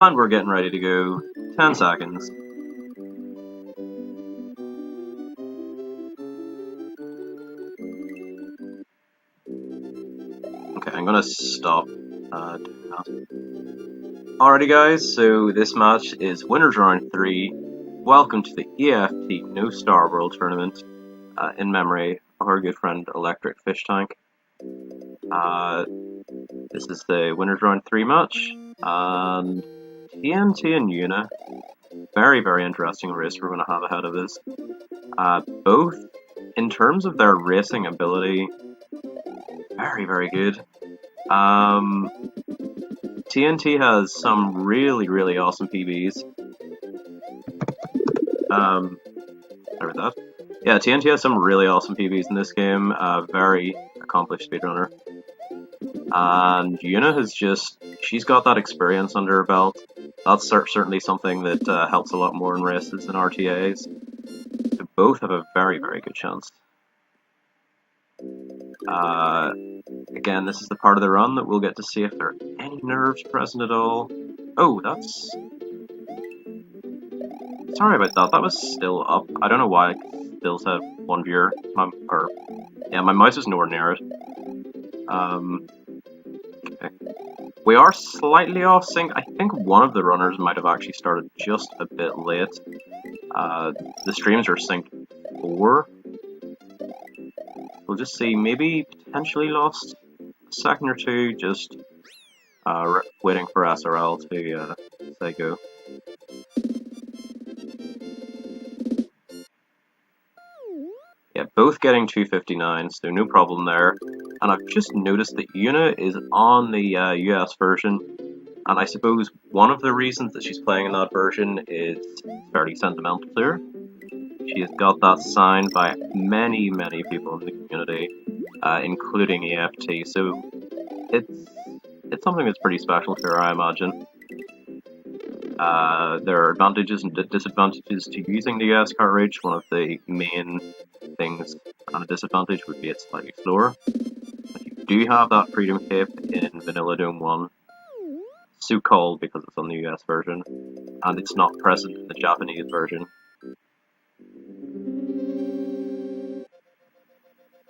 And we're getting ready to go. 10 seconds. Okay, I'm gonna stop doing that. Alrighty guys, so this match is Winners Round 3. Welcome to the EFT No Starworld tournament in memory of our good friend Electric Fish Tank. This is the Winners Round 3 match, and TNT and Yuna. Very, very interesting race we're going to have ahead of us. Both, in terms of their racing ability, very, very good. TNT has some really, really awesome PBs. Sorry about that. Yeah, TNT has some really awesome PBs in this game. Very accomplished speedrunner. And Yuna has she's got that experience under her belt. That's certainly something that helps a lot more in races than RTAs. So both have a very, very good chance. Again, this is the part of the run that we'll get to see if there are any nerves present at all. Oh, that's... Sorry about that, that was still up. I don't know why it still said one viewer. My mouse is nowhere near it. Okay. We are slightly off sync. I think one of the runners might have actually started just a bit late. The streams are synced 4. We'll just see, maybe potentially lost a second or two, just waiting for SRL to say go. Yeah, both getting 259, so no problem there. And I've just noticed that Yuna is on the US version, and I suppose one of the reasons that she's playing in that version is fairly sentimental to her. She has got that signed by many, many people in the community, including EFT, so it's something that's pretty special to her, I imagine. There are advantages and disadvantages to using the US cartridge. One of the main things and a disadvantage would be it's slightly slower. If you do have that Freedom Cape in Vanilla Dome 1, so called because it's on the US version, and it's not present in the Japanese version.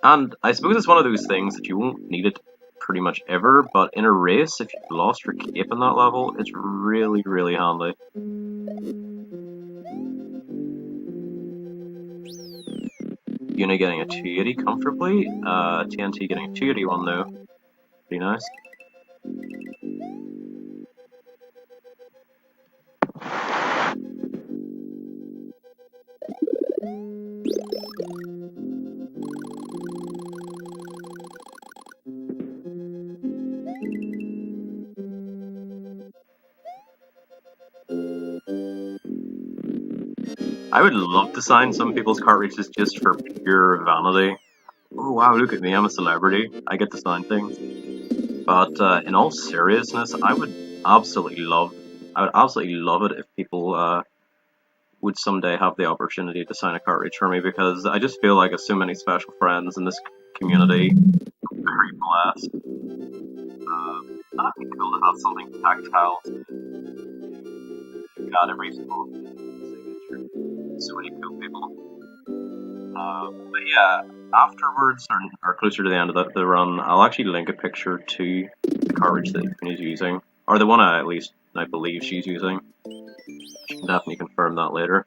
And I suppose it's one of those things that you won't need it pretty much ever, but in a race, if you've lost your cape in that level, it's really, really handy. Yuna getting a 280 comfortably, TNT getting a 281 though. Pretty nice. I would love to sign some people's cartridges just for pure vanity. Oh wow, look at me, I'm a celebrity. I get to sign things. But in all seriousness, I would absolutely love it if people would someday have the opportunity to sign a cartridge for me, because I just feel like I have so many special friends in this community. I'm very blessed. That'd be cool to have something tactile to got every single signature. So many cool people. But yeah, afterwards, or closer to the end of the run, I'll actually link a picture to the cartridge that Yuna's using, or the one I believe she's using. I can definitely confirm that later.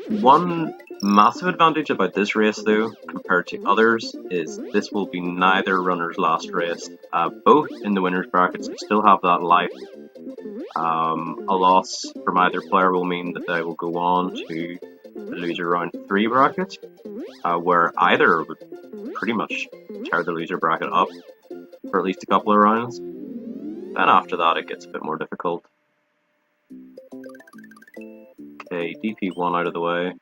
One massive advantage about this race, though, compared to others, is this will be neither runner's last race. Both in the winner's brackets still have that life. A loss from either player will mean that they will go on to the loser round 3 bracket, where either would pretty much tear the loser bracket up for at least a couple of rounds. Then after that it gets a bit more difficult. Okay, DP1 out of the way.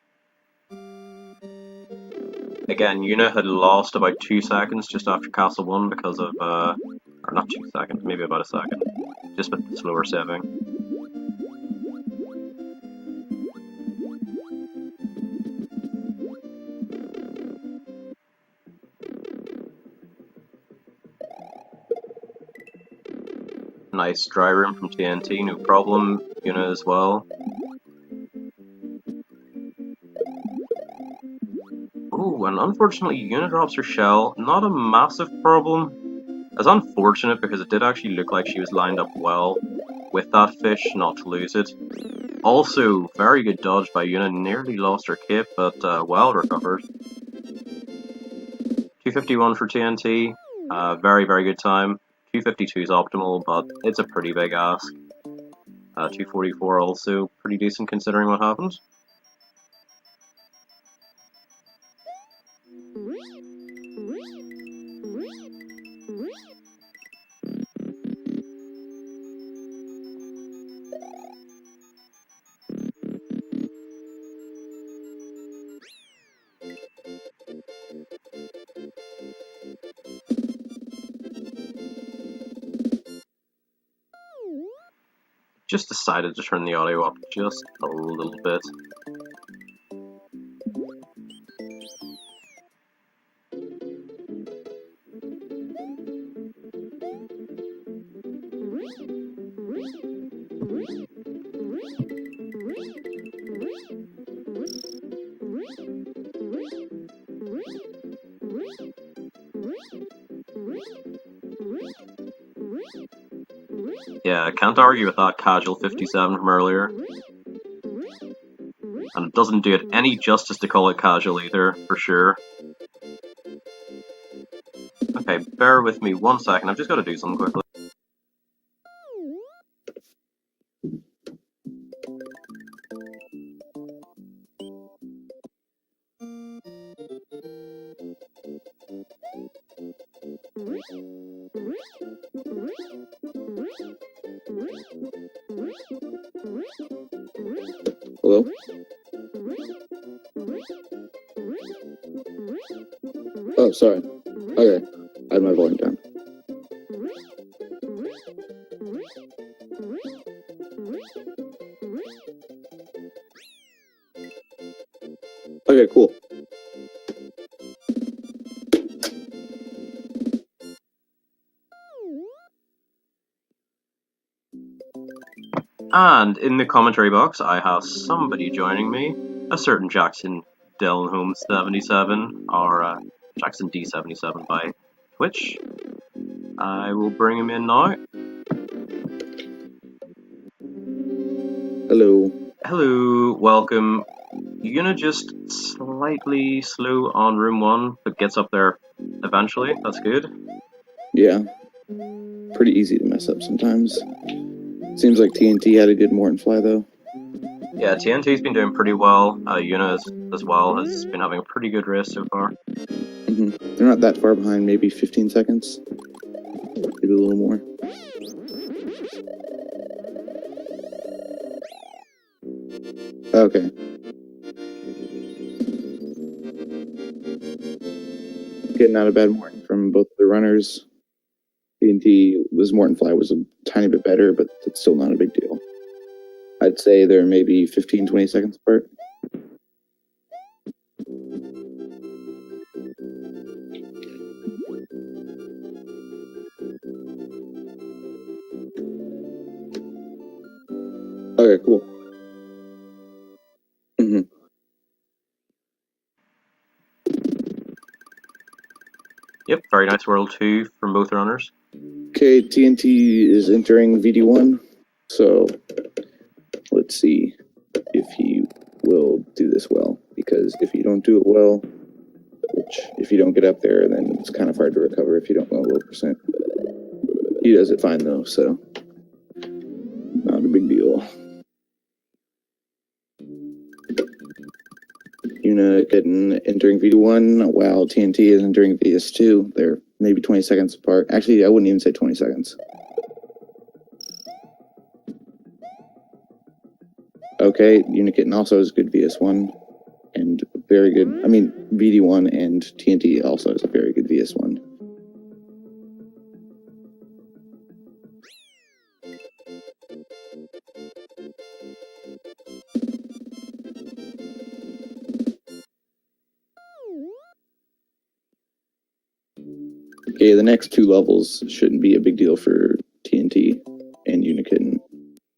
Again, Yuna had lost about 2 seconds just after Castle 1 because of, or not 2 seconds, maybe about a second, just with the slower saving. Nice dry room from TNT, no problem. Yuna as well. Ooh, and unfortunately Yuna drops her shell. Not a massive problem. It's unfortunate because it did actually look like she was lined up well with that fish not to lose it. Also, very good dodge by Yuna, nearly lost her cape, but well recovered. 251 for TNT, very, very good time. 252 is optimal, but it's a pretty big ask. 244 also, pretty decent considering what happened. Just decided to turn the audio up just a little bit. Yeah, can't argue with that casual 57 from earlier. And it doesn't do it any justice to call it casual either, for sure. Okay, bear with me 1 second, I've just got to do something quickly. Hello? Oh, sorry. Okay, I had my volume down. Okay, cool. And in the commentary box, I have somebody joining me, a certain Jackson Delnholm 77, or Jackson D77 by Twitch. I will bring him in now. Hello. Hello, welcome. Yuna just slightly slow on room 1, but gets up there eventually. That's good. Yeah. Pretty easy to mess up sometimes. Seems like TNT had a good morning fly, though. Yeah, TNT's been doing pretty well. Yuna as well has been having a pretty good race so far. They're not that far behind, maybe 15 seconds. Maybe a little more. Okay. Getting out a bad morning from both the runners. TNT's morning fly was a tiny bit better, but it's still not a big deal. I'd say they're maybe 15, 20 seconds apart. Okay, cool. Yep, very nice World 2 from both runners. Okay, TNT is entering VD1, so let's see if he will do this well, because if you don't do it well, which if you don't get up there, then it's kind of hard to recover if you don't know low percent. He does it fine though, so not a big deal. Yunakitten entering VD1 while TNT is entering VS2. They're maybe 20 seconds apart. Actually, I wouldn't even say 20 seconds. Okay, Yunakitten also has good VS1 and very good. I mean, VD1 and TNT also has a very good VS1. Okay, the next two levels shouldn't be a big deal for TNT. and Yunakitten,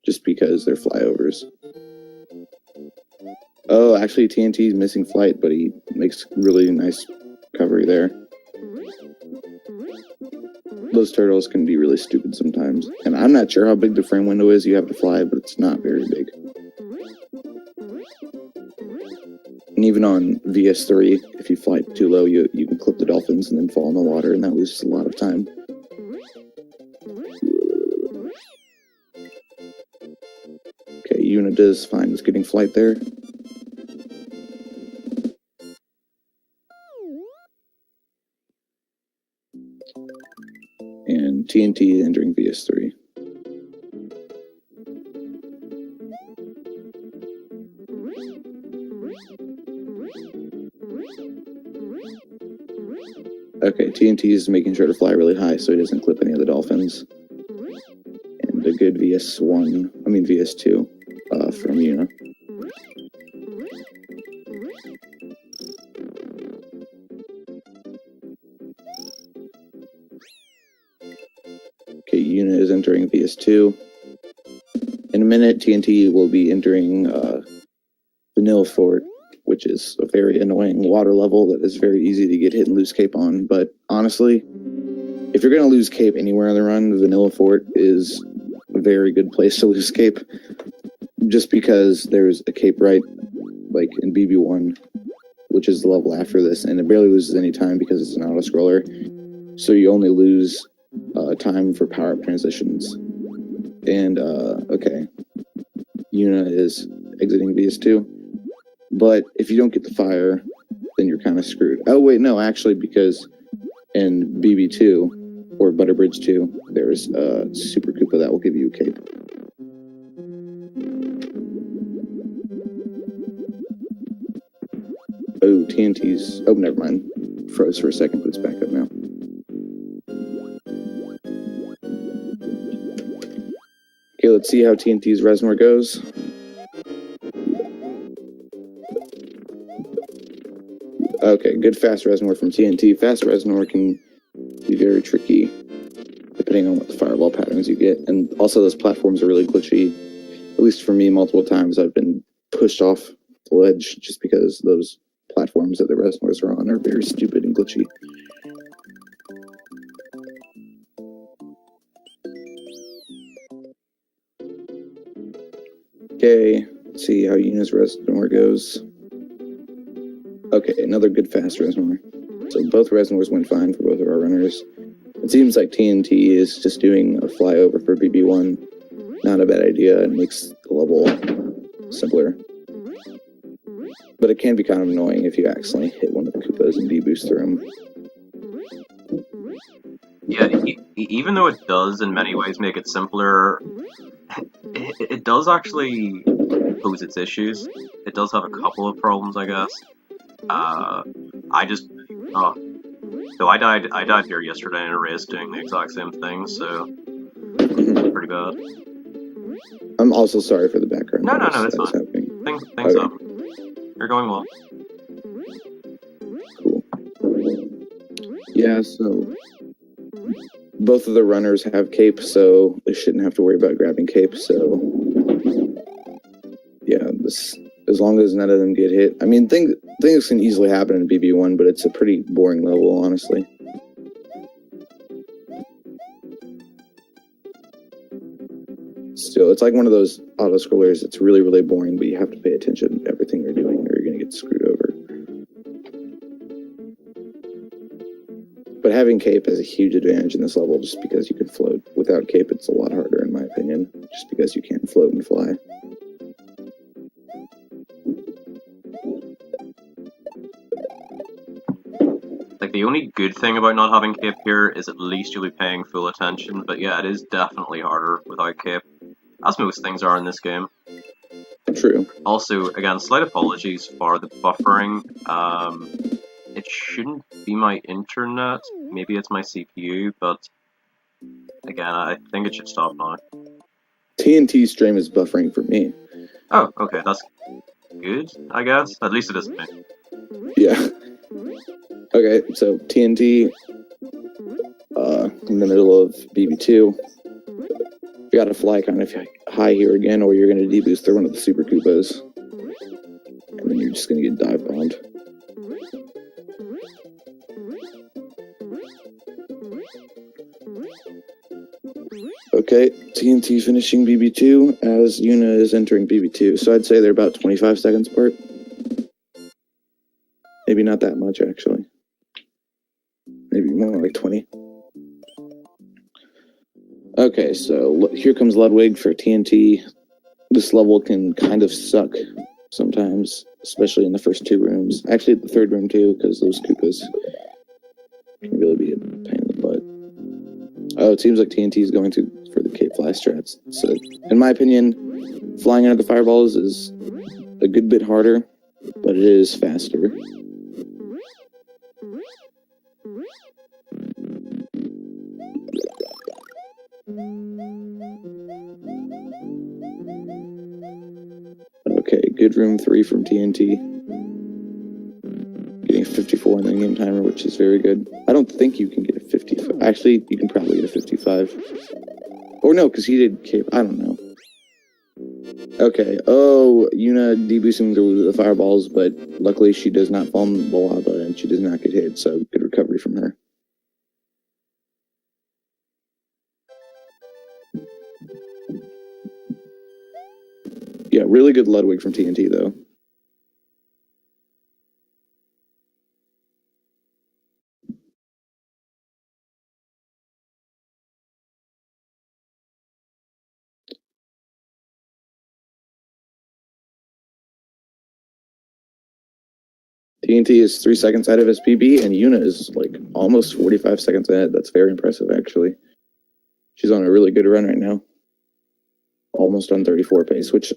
just because they're flyovers. Oh, actually, TNT is missing flight, but he makes really nice recovery there. Those turtles can be really stupid sometimes. And I'm not sure how big the frame window is you have to fly, but it's not very big. And even on VS3, if you fly too low, you can clip the dolphins and then fall in the water, and that loses a lot of time. Okay, Yuna does fine with getting flight there. And TNT entering VS3. Okay, TNT is making sure to fly really high so he doesn't clip any of the dolphins. And a good VS2 from Yuna. Okay, Yuna is entering VS2. In a minute, TNT will be entering Vanilla Fort, which is a very annoying water level that is very easy to get hit and lose cape on. But honestly, if you're going to lose cape anywhere on the run, Vanilla Fort is a very good place to lose cape. Just because there's a cape right, like in BB1, which is the level after this, and it barely loses any time because it's an auto-scroller. So you only lose time for power-up transitions. And, okay. Yuna is exiting VS2. But if you don't get the fire, then you're kind of screwed. Oh, wait, no, actually, because in BB2, or Butterbridge 2, there's Super Koopa that will give you a cape. Oh, TNT's... Oh, never mind. Froze for a second, but it's back up now. Okay, let's see how TNT's Reservoir goes. Okay, good fast Reservoir from TNT. Fast Reservoir can be very tricky, depending on what the fireball patterns you get. And also, those platforms are really glitchy. At least for me, multiple times I've been pushed off the ledge just because those platforms that the Reservoirs are on are very stupid and glitchy. Okay, let's see how Yuna's Reservoir goes. Okay, another good fast Reservoir. So both Reservoirs went fine for both of our runners. It seems like TNT is just doing a flyover for BB1. Not a bad idea, it makes the level simpler. But it can be kind of annoying if you accidentally hit one of the Koopas and deboost through them. Yeah, even though it does in many ways make it simpler, it does actually pose its issues. It does have a couple of problems, I guess. So I died here yesterday in a race doing the exact same thing, so it's pretty bad. I'm also sorry for the background. No, it's fine. Things okay. happen. You're going well. Cool. Yeah, so both of the runners have cape, so they shouldn't have to worry about grabbing cape, so yeah, as long as none of them get hit. I mean, things can easily happen in BB1, but it's a pretty boring level, honestly. Still, it's like one of those auto-scrollers that's really, really boring, but you have to pay attention to everything you're doing or you're going to get screwed over. But having cape has a huge advantage in this level just because you can float. Without cape, it's a lot harder, in my opinion, just because you can't float and fly. Like, the only good thing about not having cape here is at least you'll be paying full attention, but yeah, it is definitely harder without cape, as most things are in this game. True. Also, again, slight apologies for the buffering. It shouldn't be my internet, maybe it's my CPU, but again, I think it should stop now. TNT stream is buffering for me. Oh, okay, that's good, I guess. At least it isn't me. Yeah. Okay, so TNT in the middle of BB2. You gotta fly kind of high here again, or you're gonna deboost through one of the Super Koopas. And then you're just gonna get dive bombed. Okay, TNT finishing BB2 as Yuna is entering BB2. So I'd say they're about 25 seconds apart. Maybe not that much, actually. Maybe more like 20. Okay, so here comes Ludwig for TNT. This level can kind of suck sometimes, especially in the first two rooms. Actually, the third room too, because those Koopas can really be a pain in the butt. Oh, it seems like TNT is going for the Cape Fly strats. So, in my opinion, flying under the fireballs is a good bit harder, but it is faster. Okay, good room 3 from TNT. Getting 54 in the in-game timer, which is very good. I don't think you can get a 55. Actually, you can probably get a 55. Or no, because he did Cape. I don't know. Okay, oh, Yuna deboosting through the fireballs, but luckily she does not fall in the lava and she does not get hit, so good recovery from her. Yeah, really good Ludwig from TNT, though. TNT is 3 seconds ahead of his PB, and Yuna is like almost 45 seconds ahead. That's very impressive, actually. She's on a really good run right now. Almost on 34 pace, which,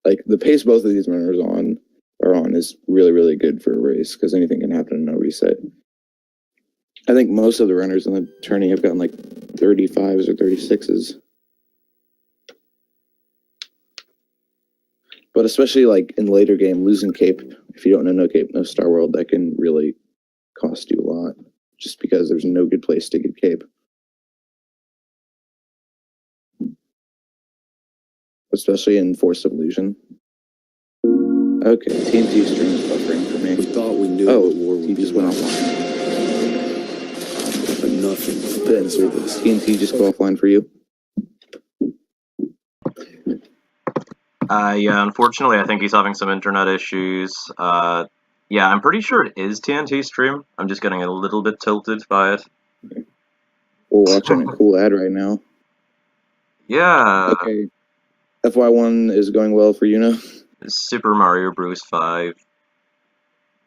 like, the pace both of these runners are on is really, really good for a race, because anything can happen in no reset. I think most of the runners in the tourney have gotten like 35s or 36s. But especially like in later game, losing Cape, if you don't know no Cape, no Starworld, that can really cost you a lot, just because there's no good place to get Cape. Especially in Force of Illusion. Okay, TNT stream is buffering for me. We thought we knew Oh, what war would he be just went like, offline. but nothing Ben, through this. TNT just go offline for you? Yeah, unfortunately, I think he's having some internet issues. Yeah, I'm pretty sure it is TNT stream. I'm just getting a little bit tilted by it. We're watching a cool ad right now. Yeah. Okay. FY1 is going well for Yuna. Super Mario Bros. 5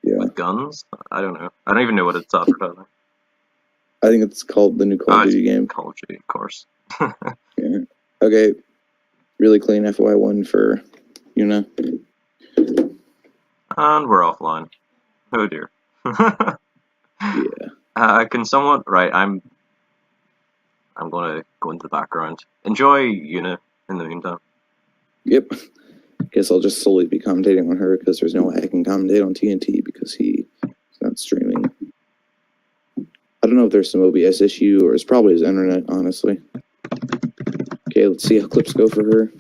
Yeah. with guns? I don't know. I don't even know what it's advertising. I think it's called the new Call of Duty game. Call of Duty, of course. Yeah. Okay. Really clean FY1 for Yuna. And we're offline. Oh dear. Yeah. Can someone... Right, I'm gonna go into the background. Enjoy Yuna in the meantime. Yep. Guess I'll just solely be commentating on her because there's no way I can commentate on TNT because he's not streaming. I don't know if there's some OBS issue or it's probably his internet, honestly. Okay, let's see how clips go for her.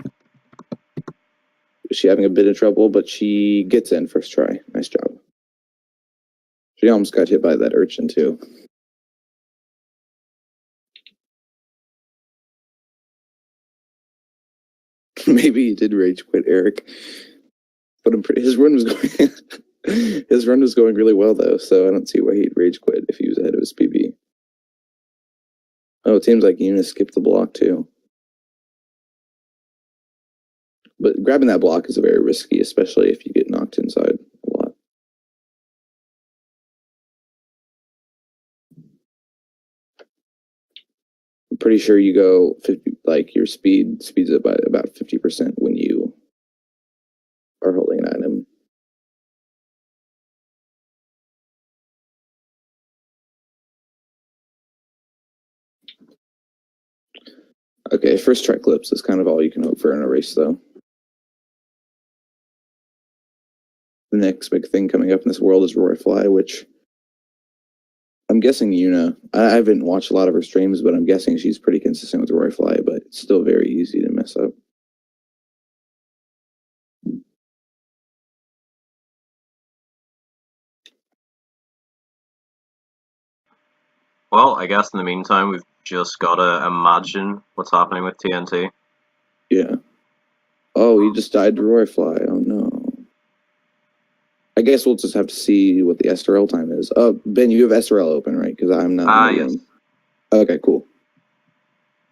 Is she having a bit of trouble, but she gets in first try. Nice job. She almost got hit by that urchin, too. Maybe he did rage quit, Eric. But his run was going his run was going really well, though, so I don't see why he'd rage quit if he was ahead of his PB. Oh, it seems like Yuna skipped the block, too. But grabbing that block is very risky, especially if you get knocked inside a lot. I'm pretty sure you go 50, like your speeds up by about 50% when you are holding an item. Okay, first try clips is kind of all you can hope for in a race, though. The next big thing coming up in this world is Roy Fly, which I'm guessing Yuna. I haven't watched a lot of her streams, but I'm guessing she's pretty consistent with Roy Fly, but it's still very easy to mess up. Well, I guess in the meantime, we've just gotta imagine what's happening with TNT. Yeah. Oh, he just died to Roy Fly. Oh no. I guess we'll just have to see what the SRL time is. Ben, you have SRL open, right? Because I'm not. Yes. Okay, cool.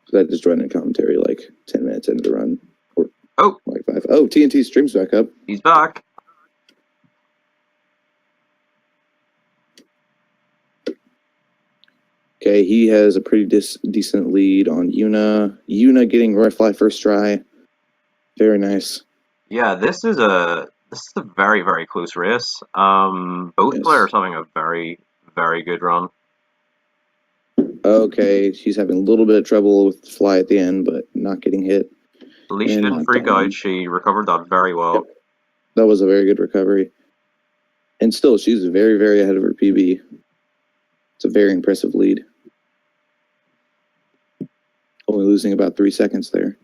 So that just ran in commentary like 10 minutes into the run. Or like 5. Oh, TNT stream's back up. He's back. Okay, he has a pretty decent lead on Yuna. Yuna getting Roy Fly first try. Very nice. Yeah, this is a very, very close race. Both players having a very, very good run. Okay, she's having a little bit of trouble with the fly at the end, but not getting hit. At least she didn't freak out. She recovered that very well. Yep. That was a very good recovery. And still, she's very, very ahead of her PB. It's a very impressive lead. Only losing about 3 seconds there.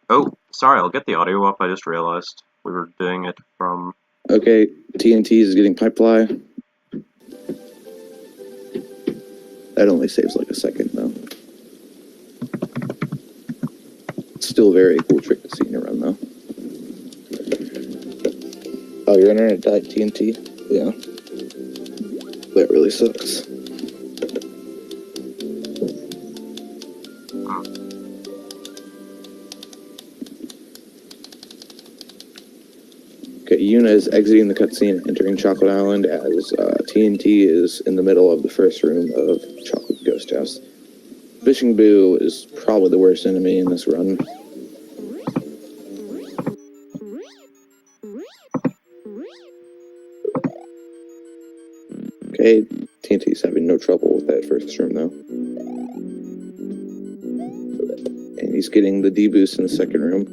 Oh, sorry, I'll get the audio up. I just realized we were doing it from... Okay, TNT is getting pipe fly. That only saves like a second, though. Still a very cool trick to see in a run, though. Oh, your internet died, TNT? Yeah. That really sucks. Okay, Yuna is exiting the cutscene, entering Chocolate Island as TNT is in the middle of the first room of Chocolate Ghost House. Fishing Boo is probably the worst enemy in this run. Okay, TNT's having no trouble with that first room though. And he's getting the D-boost in the second room.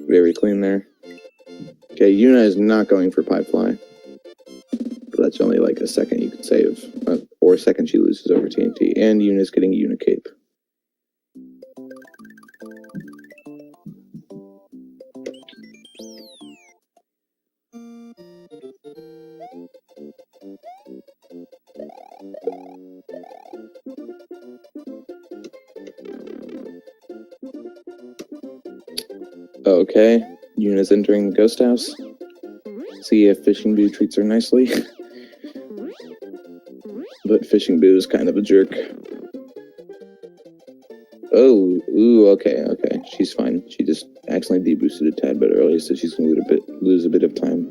Very clean there. Okay, Yuna is not going for pipe fly. But that's only like a second you could save. Or a second she loses over TNT. And Yuna's getting Unicape. Okay, Yuna's entering the ghost house. See if Fishing Boo treats her nicely. But Fishing Boo is kind of a jerk. Oh, ooh, okay. She's fine. She just accidentally deboosted a tad bit early, so she's going to lose a bit of time.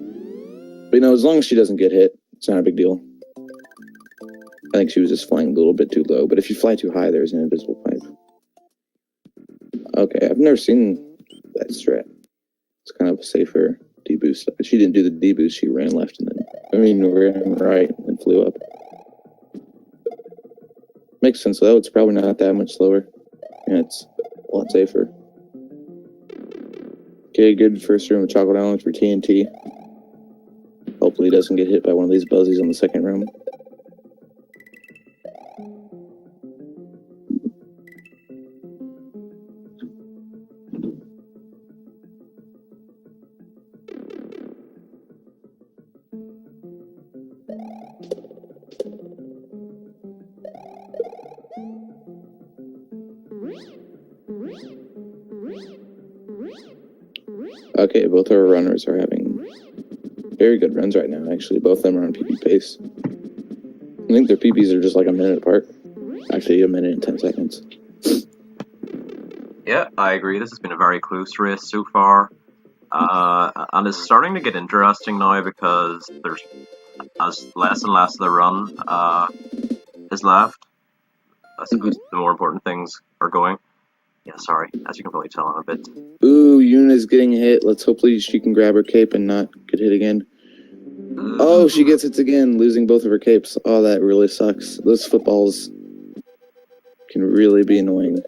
But, as long as she doesn't get hit, it's not a big deal. I think she was just flying a little bit too low, but if you fly too high, there's an invisible pipe. Okay, I've never seen that strat. It's kind of a safer deboost. She didn't do the deboost, she ran left and then, ran right and flew up. Makes sense though, it's probably not that much slower. And it's a lot safer. Okay, good first room of Chocolate Island for TNT. Hopefully he doesn't get hit by one of these buzzies on the second room. Okay, both our runners are having very good runs right now, actually. Both of them are on PP pace. I think their PPs are just like a minute apart. Actually, a minute and 10 seconds. Yeah, I agree. This has been a very close race so far. And it's starting to get interesting now because there's less and less of the run is left. I suppose the more important things are going. Yeah, sorry. As you can probably tell, I'm a bit... Ooh, Yuna's getting hit. Let's hopefully she can grab her cape and not get hit again. Oh, she gets hit again, losing both of her capes. Oh, that really sucks. Those footballs can really be annoying.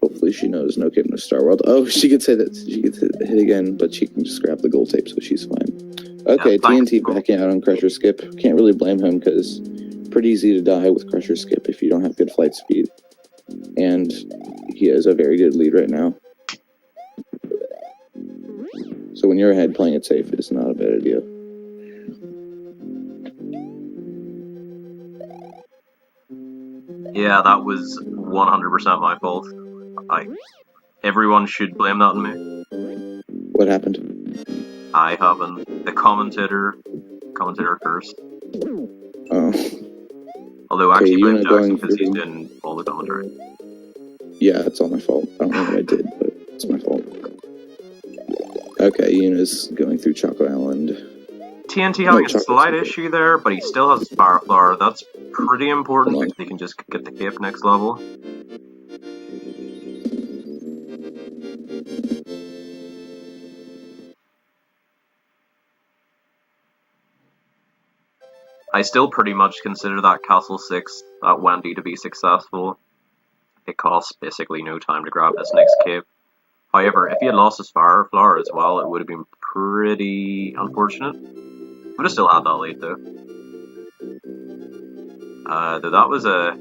Hopefully she knows no cape, no Starworld. Oh, she gets hit. She gets hit again, but she can just grab the gold tape, so she's fine. Okay, Yeah, thanks. TNT backing out on Crusher Skip. Can't really blame him because pretty easy to die with Crusher Skip if you don't have good flight speed. And he has a very good lead right now. So when you're ahead, playing it safe is not a bad idea. Yeah, that was 100% my fault. Everyone should blame that on me. What happened? I haven't. The commentator cursed. Oh. Although I actually blame Yuna Jackson going because he's through. doing all the commentary. Yeah, it's all my fault. I don't know what I did, but it's my fault. Okay, Yuna's going through Choco Island. TNT having a slight issue there, but he still has Fire Flower. That's pretty important because he can just get the cape next level. I still pretty much consider that Castle 6 at Wendy to be successful. It costs basically no time to grab this next cape. However, if he had lost his Fire Flower as well, it would have been pretty unfortunate. Would have still had that lead though. Though that was a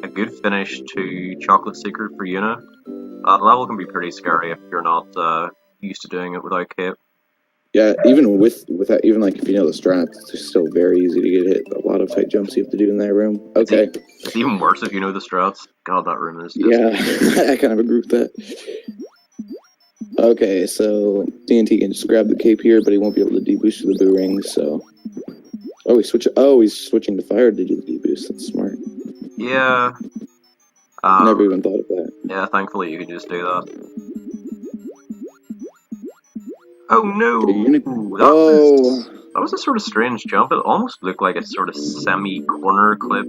good finish to Chocolate Secret for Yuna. That level can be pretty scary if you're not used to doing it without cape. Yeah, even with that, even like if you know the strats, it's still very easy to get hit. A lot of tight jumps you have to do in that room. Okay. It's even worse if you know the strats. God, that room is just... Yeah, I kind of agree with that. Okay, so TNT can just grab the cape here, but he won't be able to deboost to the boo ring, so... he's switching to fire to do the deboost. That's smart. Yeah. Never even thought of that. Yeah, thankfully you can just do that. Oh no! That was a sort of strange jump. It almost looked like a sort of semi-corner clip,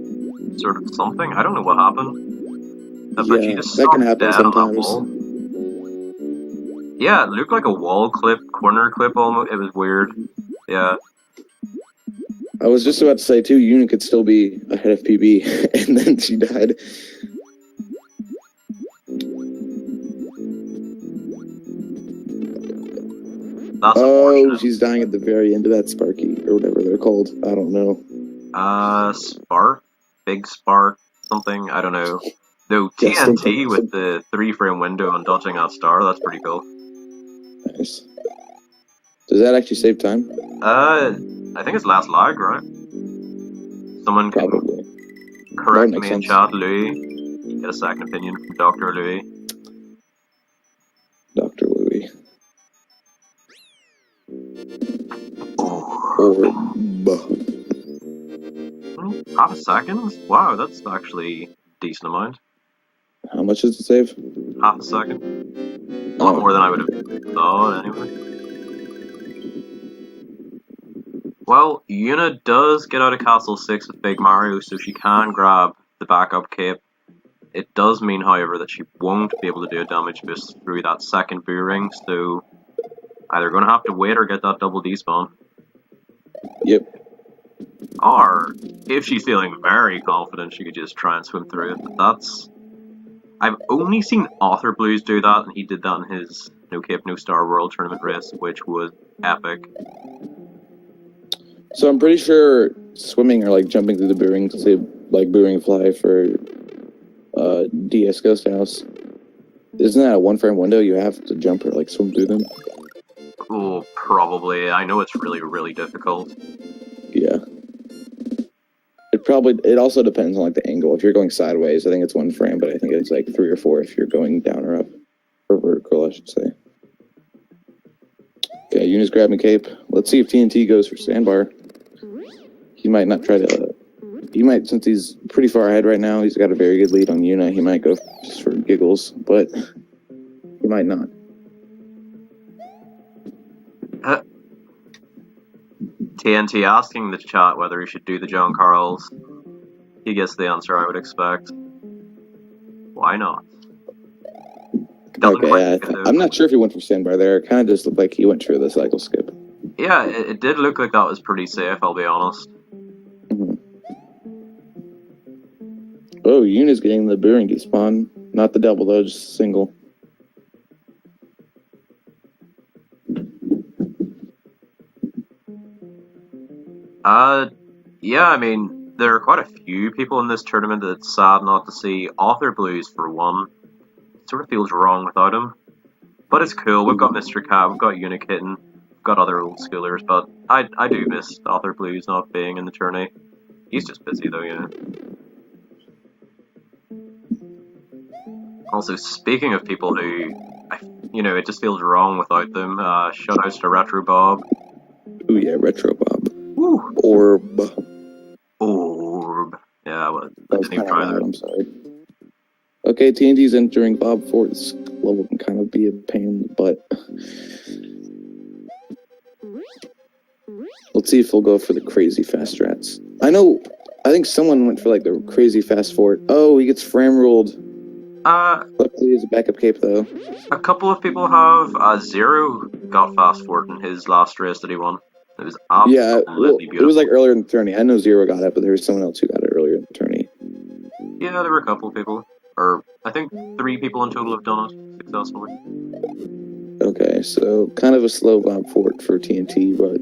sort of something. I don't know what happened. But she just that can happen sometimes. Wall. Yeah, it looked like a wall clip, corner clip almost. It was weird. Yeah. I was just about to say too, Yuna could still be ahead of PB, and then she died. That's she's dying at the very end of that Sparky, or whatever they're called. I don't know. Spark? Big Spark? Something? I don't know. Though TNT with the 3-frame window and dodging that star, that's pretty cool. Nice. Does that actually save time? I think it's last lag, right? Someone can correct me in chat, Louis. You get a second opinion from Dr. Louis. Dr. Louis. Half a second? Wow, that's actually a decent amount. How much does it save? Half a second. A lot more than I would have thought, anyway. Well, Yuna does get out of Castle 6 with Big Mario, so she can grab the backup cape. It does mean, however, that she won't be able to do a damage boost through that second boo ring, so either going to have to wait or get that double despawn. Yep. Or, if she's feeling very confident, she could just try and swim through it, but that's... I've only seen Author Blues do that, and he did that in his No Cape, No Star World tournament race, which was epic. So I'm pretty sure swimming or like jumping through the boo ring, say like boo ring fly for DS Ghost House, isn't that a 1-frame window? You have to jump or like swim through them? Oh, probably. I know it's really, really difficult. Yeah. It also depends on like the angle. If you're going sideways, I think it's 1 frame, but I think it's like 3 or 4 if you're going down or up. Or vertical, I should say. Okay, Yuna's grabbing cape. Let's see if TNT goes for sandbar. He might not try to... He might, since he's pretty far ahead right now, he's got a very good lead on Yuna. He might go just for giggles, but he might not. TNT asking the chat whether he should do the John Carls. He gets the answer I would expect. Why not? I'm not sure if he went for sandbar there. It kind of just looked like he went for the cycle skip. Yeah, it did look like that was pretty safe, I'll be honest. Mm-hmm. Oh, Yuna's getting the boo ring despawn, not the double though, just single. Yeah, I mean, there are quite a few people in this tournament that it's sad not to see. Author Blues, for one. It sort of feels wrong without him. But it's cool, we've got Mr. Cat, we've got Yunakitten, we've got other old schoolers, but I do miss Author Blues not being in the tourney. He's just busy though, you know. Also, speaking of people who, it just feels wrong without them, shoutouts to Retro Bob. Oh yeah, Retro Bob. Woo. Orb. Yeah, well, That was kind of loud, I'm sorry. Okay, TNT's entering Bob Fort's level can kind of be a pain in the butt. Let's see if he'll go for the crazy fast strats. I think someone went for like the crazy fast Fort. Oh, he gets frame ruled. Luckily, he's a backup cape though. A couple of people have. Zero got fast forward in his last race that he won. It was absolutely beautiful. It was like earlier in the tourney. I know Zero got it, but there was someone else who got it earlier in the tourney. Yeah, there were a couple of people. Or, I think 3 people in total have done it successfully. Okay, so kind of a slow Bob Fort for TNT, but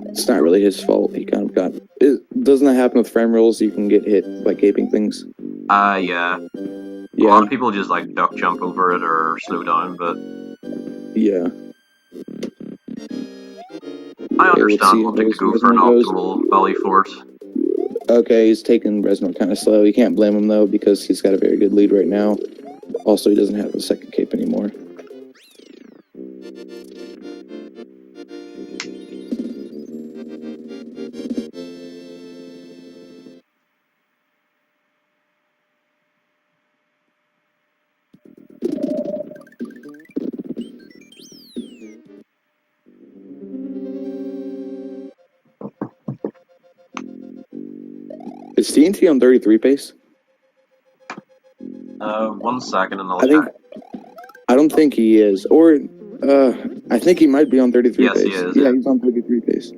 it's not really his fault. He kind of got... Doesn't that happen with frame rolls? You can get hit by caping things? Yeah. A lot of people just like duck jump over it or slow down, but... Yeah. I understand wanting to go for an optimal Valley Fort. Okay, he's taking Resno kind of slow. You can't blame him though, because he's got a very good lead right now. Also, he doesn't have the second cape anymore. Is TNT on 33 pace? 1 second and I'll check. I don't think he is. Or, I think he might be on 33 pace. Yes, he is. Yeah, he's on 33 pace.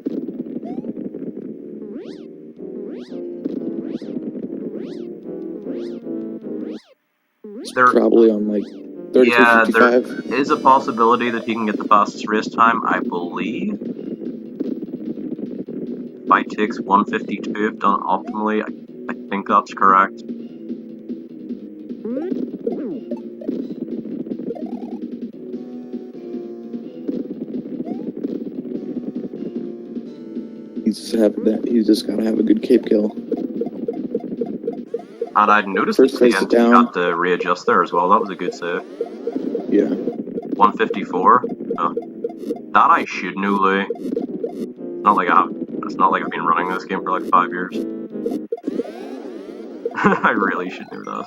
He's probably on like 33, yeah, 55. There is a possibility that he can get the fastest race time, I believe. If I takes 152 if done optimally, I think that's correct. He's just gotta have a good cape kill. And I'd noticed that TNT got to readjust there as well. That was a good save. Yeah. 154. Oh. That I should know, Louis. It's not like I've been running this game for like 5 years. I really should know that.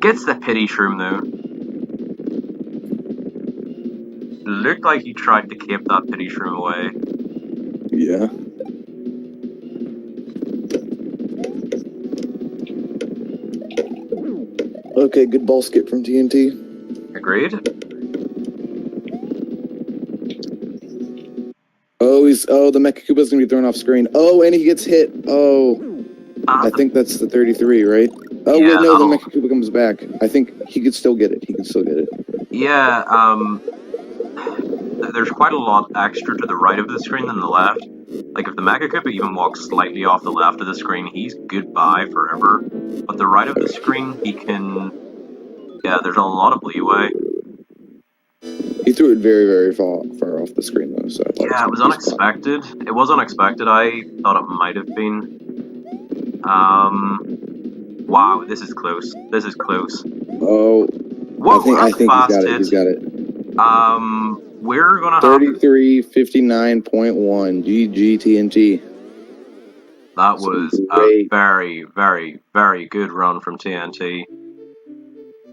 Gets the pity shroom though. Looked like he tried to cape that pity shroom away. Yeah. Okay, good ball skip from TNT. Agreed. Oh, the Mecha Koopa's gonna be thrown off screen. Oh, and he gets hit. Oh. I think that's the 33, right? Oh, yeah, wait, no, the Mecha Koopa comes back. I think he could still get it. Yeah, there's quite a lot extra to the right of the screen than the left. Like, if the Mecha Koopa even walks slightly off the left of the screen, he's goodbye forever. But the right of the screen, he can... Yeah, there's a lot of leeway. He threw it very, very far off the screen, though, so... Yeah, it was unexpected. It was unexpected. I thought it might have been. Wow, this is close. This is close. Oh... Whoa, I think he's got it. We're gonna 33:59.1 GG TNT. That was a very, very, very good run from TNT.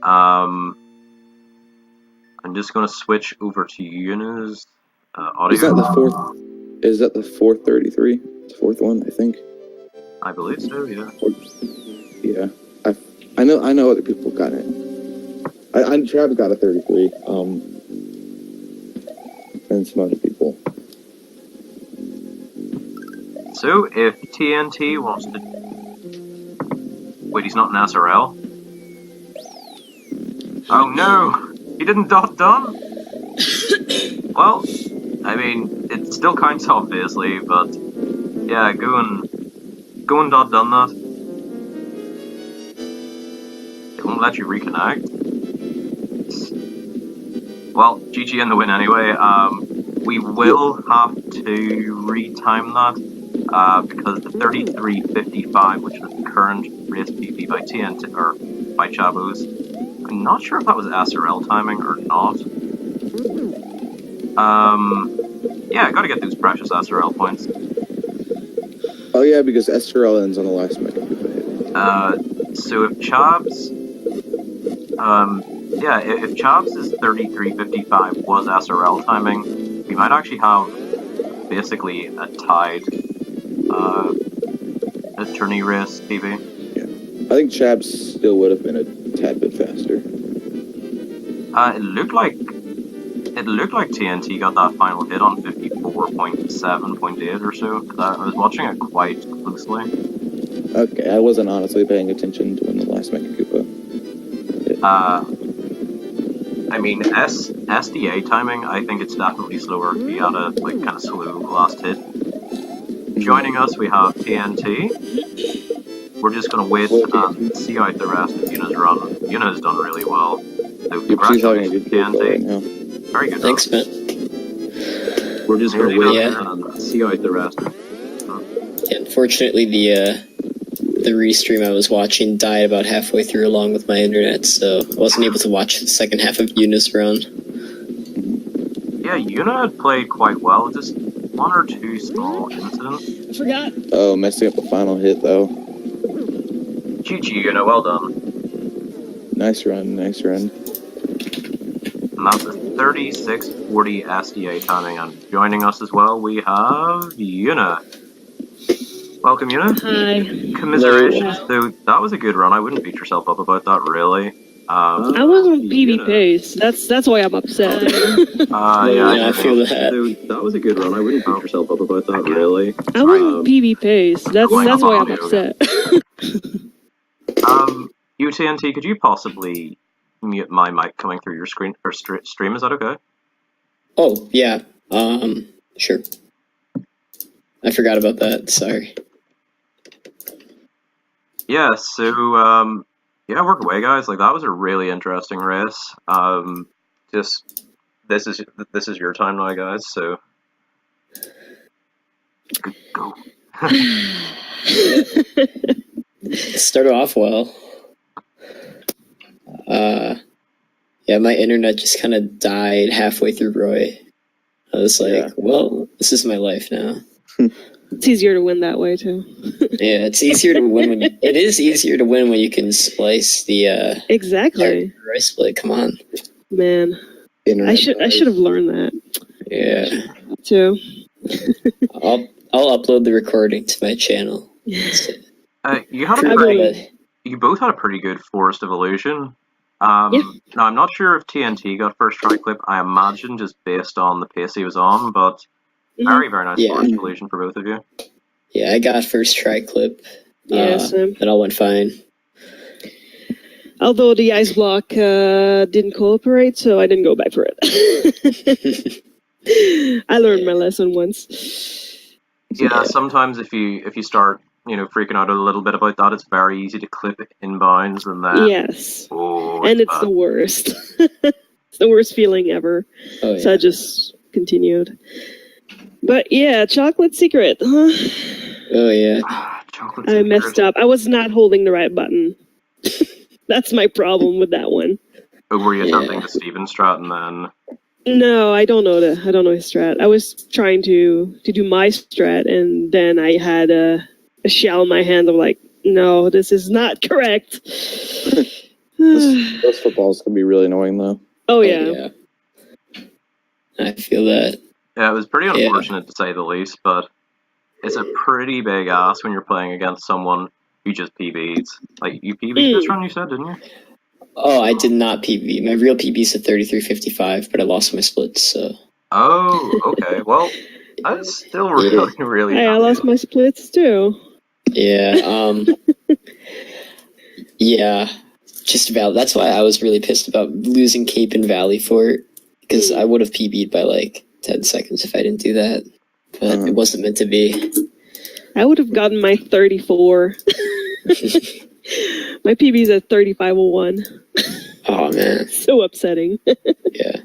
I'm just gonna switch over to Yuna's audio. Is that the fourth 33? The fourth one, I think. I believe so. Yeah. Yeah. I know other people got it. Travis got a 33. And some other people. So, if TNT wants to... Wait, he's not an SRL? Oh no! He didn't dot done? Well, I mean, it still counts obviously, but yeah, go and done that. It won't let you reconnect. Well, GG in the win anyway. We will have to retime that because the 33.55, which was the current race PB by TNT or by Chabos, I'm not sure if that was SRL timing or not. Yeah, gotta get those precious SRL points. Oh yeah, because SRL ends on the last Mega Koopa hit. So if Chabs, yeah, if Chabs' 33.55 was SRL timing, we might actually have basically a tied attorney race PB. Yeah, I think Chabs still would have been a tad bit faster. It looked like TNT got that final hit on 54.7.8 or so. I was watching it quite closely. Okay, I wasn't honestly paying attention to when the last Mega Koopa hit. I mean, SDA timing, I think it's definitely slower. He had a kind of slow last hit. Joining us, we have TNT. We're just going to wait and see out the rest of Yuna's run. Yuna's done really well. So congratulations, TNT. Right now. Very good. Thanks, man. We're just going to wait and see out the rest. Yeah, unfortunately, the restream I was watching died about halfway through along with my internet, so I wasn't able to watch the second half of Yuna's run. Yeah, Yuna had played quite well, just one or two small incidents. I forgot. Oh, messing up the final hit though. GG, Yuna, well done. Nice run, nice run. And that's a 36.40 SDA timing, and joining us as well, we have Yuna. Welcome, Yuna. Hi. Commiserations, though that was a good run. I wouldn't beat yourself up about that, really. I was on PB pace. That's why I'm upset. Yeah, I feel that. That was a good run. I wouldn't beat yourself up about that, really. I was on PB pace. That's why I'm upset. UTNT, could you possibly mute my mic coming through your screen or stream? Is that okay? Oh, yeah. Sure. I forgot about that. Sorry. Yeah, so, yeah, work away, guys. Like, that was a really interesting race. Just, this is your time now, guys, so. Go. Started off well. Yeah, my internet just kind of died halfway through Roy. I was like, well, this is my life now. It's easier to win that way too. Yeah, it's easier to win when it is easier to win when you can splice the exactly Roy split. Come on, man. Internet I should have learned that. Yeah. Too. I'll upload the recording to my channel. You both had a pretty good Forest Evolution. Now, I'm not sure if TNT got first try clip. I imagine just based on the pace he was on, but very, very nice Forest Evolution for both of you. Yeah, I got first try clip. Yes, and all went fine. Although the ice block didn't cooperate, so I didn't go back for it. I learned my lesson once. Yeah, sometimes if you start freaking out a little bit about that, it's very easy to clip inbounds and then and it's the worst. It's the worst feeling ever. Oh, yeah. So I just continued. But yeah, chocolate secret, huh? Oh yeah. I messed up. I was not holding the right button. That's my problem with that one. Oh, were you attempting the Steven strat and then? No, I don't know his strat. I was trying to do my strat, and then I had a shell in my hand. I'm like, no, this is not correct. Those footballs can be really annoying, though. Oh yeah. I feel that. Yeah, it was pretty unfortunate to say the least, but it's a pretty big ass when you're playing against someone who just PB'd. Like, you PB'd this run, you said, didn't you? Oh, I did not PB. My real PB is at 33.55, but I lost my splits, so. Oh, okay. Well, that's still really Hey, I lost my splits too. Yeah, yeah. Just about. That's why I was really pissed about losing Cape and Valley for it, because I would have PB'd by like 10 seconds if I didn't do that. But it wasn't meant to be. I would have gotten my 34. My PB's at 3501. Oh, man. So upsetting. Yeah.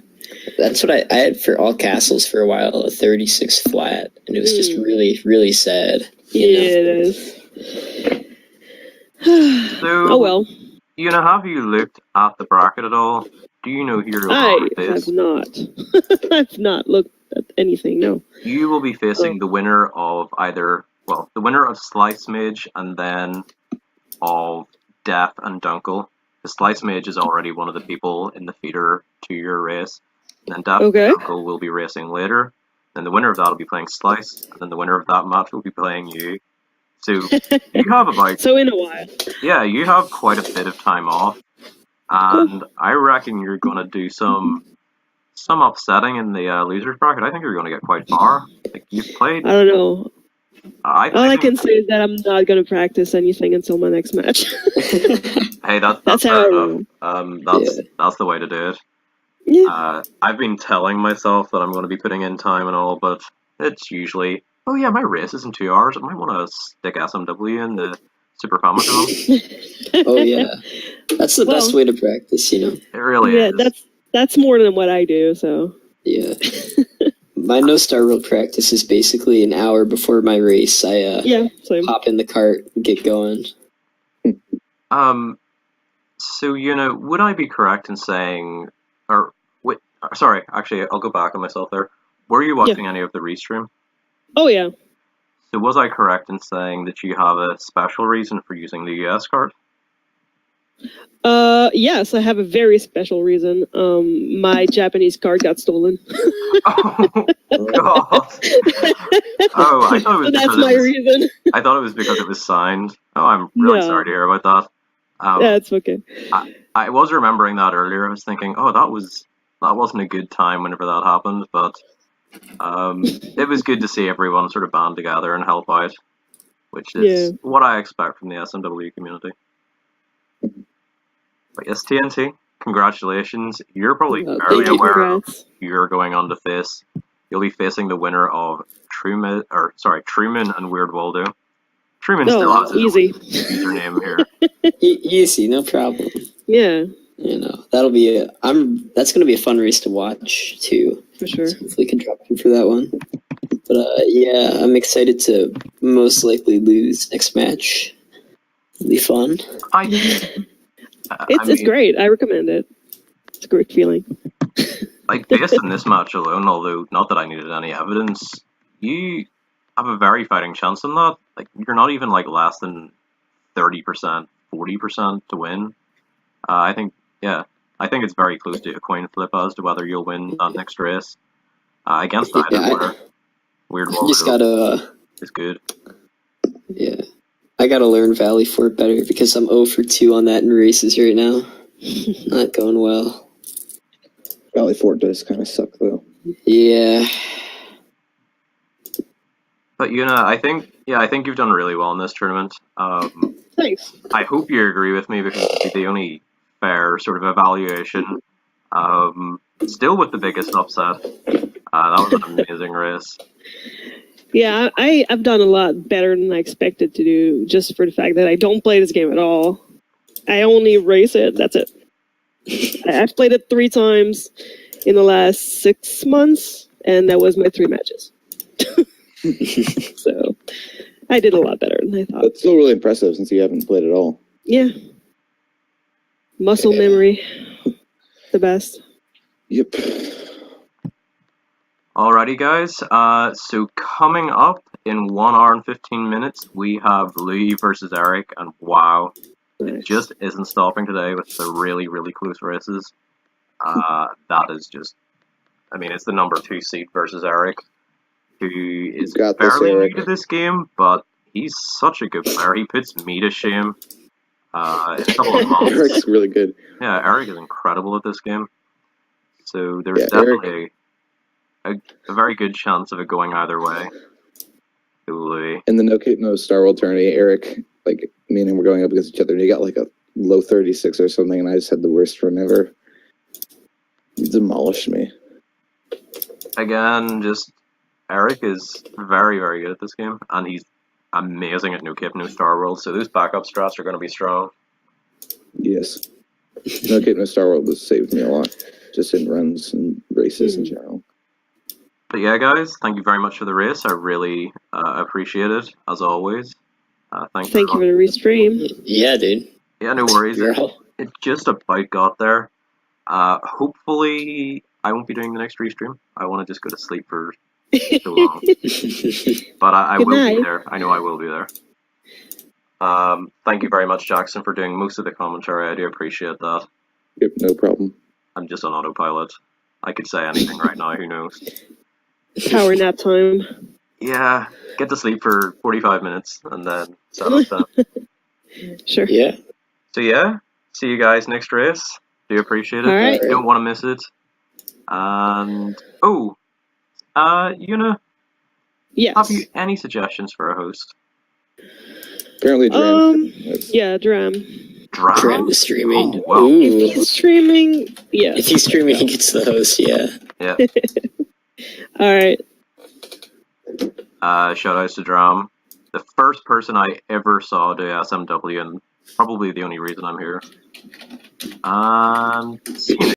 That's what I had for all castles for a while, a 36 flat. And it was just really, really sad. Yeah, it is. So, oh well. Have you looked at the bracket at all? Do you know who your I opponent have is? not. I've not looked at anything, no. You will be facing the winner of the winner of Slice Mage and then of Death and Dunkel. The Slice Mage is already one of the people in the feeder to your race. And then Death and Dunkel will be racing later. Then the winner of that will be playing Slice. And then the winner of that match will be playing you. So you have about... So in a while. Yeah, you have quite a bit of time off. And I reckon you're going to do some upsetting in the losers bracket. I think you're going to get quite far. Like, you've played... I don't know. All I can say is that I'm not going to practice anything until my next match. Hey, that's how fair I enough. That's the way to do it. Yeah. I've been telling myself that I'm going to be putting in time and all, but it's usually, oh yeah, my race is in 2 hours. I might want to stick SMW in the Super Famicom. Oh yeah, that's the best way to practice, It really is. Yeah, that's more than what I do. So yeah. My no Starworld practice is basically an hour before my race. I same. hop in the cart and get going. So would I be correct in saying, or wait, sorry, actually, I'll go back on myself there. Were you watching any of the restream? Oh yeah. So was I correct in saying that you have a special reason for using the US card? Yes, I have a very special reason. My Japanese card got stolen. Oh God! Oh, I thought it was So that's because my reason. I thought it was because it was signed. Oh, I'm really sorry to hear about that. Yeah, it's okay. I was remembering that earlier. I was thinking, oh, that wasn't a good time whenever that happened, but it was good to see everyone sort of band together and help out, which is what I expect from the SMW community. But yes, TNT, congratulations. You're probably fairly aware of who you're going on to face. You'll be facing the winner of Truman and Weird Waldo. Truman still has his username here. Easy, no problem. Yeah. That'll be that's gonna be a fun race to watch too. For sure. So hopefully can drop in for that one. But yeah, I'm excited to most likely lose next match. It'll be fun. It's great. I recommend it. It's a great feeling. Like, based on this match alone, although not that I needed any evidence, you have a very fighting chance in that. Like, you're not even like less than 30%, 40% to win. I think it's very close to a coin flip as to whether you'll win that next race against either winner. Weird Waldo just gotta is good. Yeah. I gotta learn Valley Fort better because I'm 0 for 2 on that in races right now. Not going well. Valley Fort does kind of suck though. Yeah. But I think you've done really well in this tournament. Thanks. I hope you agree with me because it's the only fair sort of evaluation. Still with the biggest upset. That was an amazing race. Yeah, I've done a lot better than I expected to do, just for the fact that I don't play this game at all. I only race it, that's it. I've played it 3 times in the last 6 months, and that was my 3 matches. So, I did a lot better than I thought. That's still really impressive since you haven't played at all. Yeah. Muscle memory. The best. Yep. Alrighty, guys. So coming up in 1 hour and 15 minutes, we have Louis versus Eric, and wow, it just isn't stopping today with the really, really close races. That is just, it's the number 2 seed versus Eric, who is fairly new to this game, but he's such a good player. He puts me to shame in a couple of months. Eric's really good. Yeah, Eric is incredible at this game. So there's definitely a very good chance of it going either way. In the No Star World tourney, Eric, me and him were going up against each other, and he got a low 36 or something, and I just had the worst run ever. He demolished me. again, just Eric is very, very good at this game, and he's amazing at Yunakitten, no Starworld, so those backup strats are going to be strong. Yes. No, getting a Starworld has saved me a lot, just in runs and races in general. But yeah, guys, thank you very much for the race. I really appreciate it, as always. Thank you for the restream. Yeah, dude. Yeah, no worries. Girl. It just about got there. Hopefully, I won't be doing the next restream. I want to just go to sleep for so long. But I Good will night. be there. I know I will be there. Thank you very much, Jackson, for doing most of the commentary. I do appreciate that. Yep, no problem. I'm just on autopilot. I could say anything right now, who knows? Power nap time. Yeah, get to sleep for 45 minutes and then set up that. Sure. Yeah. So yeah, see you guys next race. Do appreciate it. All right. Don't want to miss it. And Yuna, Yes. have you any suggestions for a host? Apparently, Yeah, Dram. Dram is streaming. Oh, wow. Ooh. If he's streaming, yeah. If he's streaming, he gets the host, yeah. Yeah. All right. Shout outs to Dram. The first person I ever saw do SMW, and probably the only reason I'm here. And see you